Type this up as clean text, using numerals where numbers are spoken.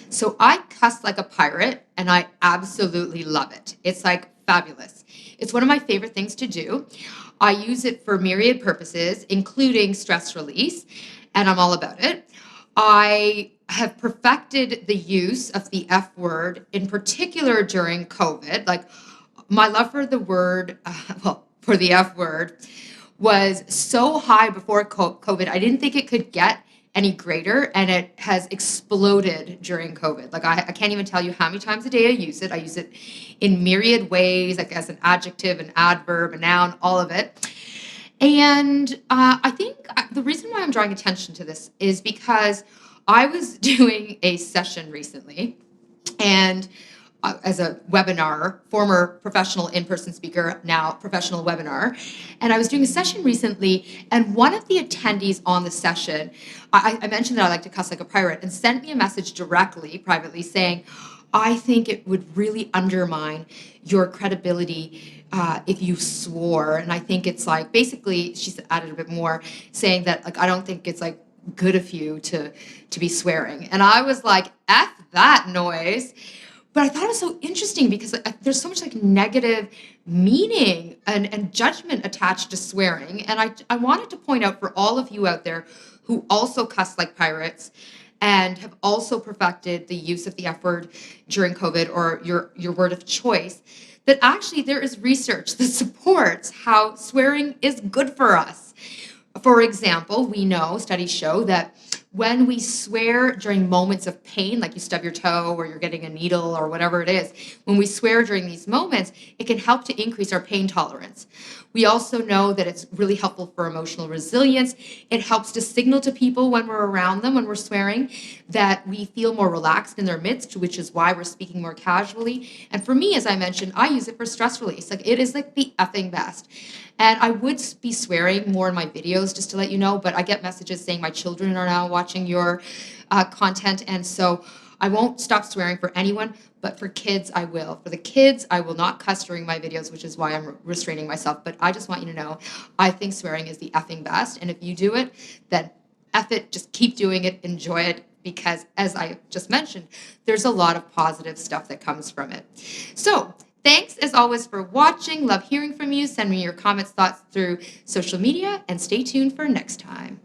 So I cuss like a pirate, and I absolutely love it. It's like fabulous. It's one of my favorite things to do. I use it for myriad purposes, including stress release, and I'm all about it. I have perfected the use of the F word, in particular during COVID. Like, my love for the word, for the F word, was so high before COVID. I didn't think it could get any greater, and it has exploded during COVID. Like, I can't even tell you how many times a day I use it. I use it in myriad ways, like as an adjective, an adverb, a noun, all of it. And I think the reason why I'm drawing attention to this is because I was doing a session recently, and as a webinar, former professional in-person speaker, now professional webinar. And I was doing a session recently, and one of the attendees on the session, I mentioned that I like to cuss like a pirate, and sent me a message directly, privately, saying, I think it would really undermine your credibility if you swore. And I think it's like, basically, she added a bit more, saying that, like, I don't think it's like good of you to be swearing. And I was like, F that noise. But I thought it was so interesting because there's so much like negative meaning and judgment attached to swearing. And I wanted to point out for all of you out there who also cuss like pirates and have also perfected the use of the F word during COVID, or your word of choice, that actually there is research that supports how swearing is good for us. For example, we know, studies show that when we swear during moments of pain, like you stub your toe or you're getting a needle or whatever it is, when we swear during these moments, it can help to increase our pain tolerance. We also know that it's really helpful for emotional resilience. It helps to signal to people when we're around them, when we're swearing, that we feel more relaxed in their midst, which is why we're speaking more casually. And for me, as I mentioned, I use it for stress release. Like, it is like the effing best. And I would be swearing more in my videos, just to let you know, but I get messages saying my children are now watching your content. And so I won't stop swearing for anyone, but for kids, I will. For the kids, I will not cuss during my videos, which is why I'm restraining myself. But I just want you to know, I think swearing is the effing best. And if you do it, then F it, just keep doing it, enjoy it, because as I just mentioned, there's a lot of positive stuff that comes from it. So thanks, as always, for watching. Love hearing from you. Send me your comments, thoughts through social media, and stay tuned for next time.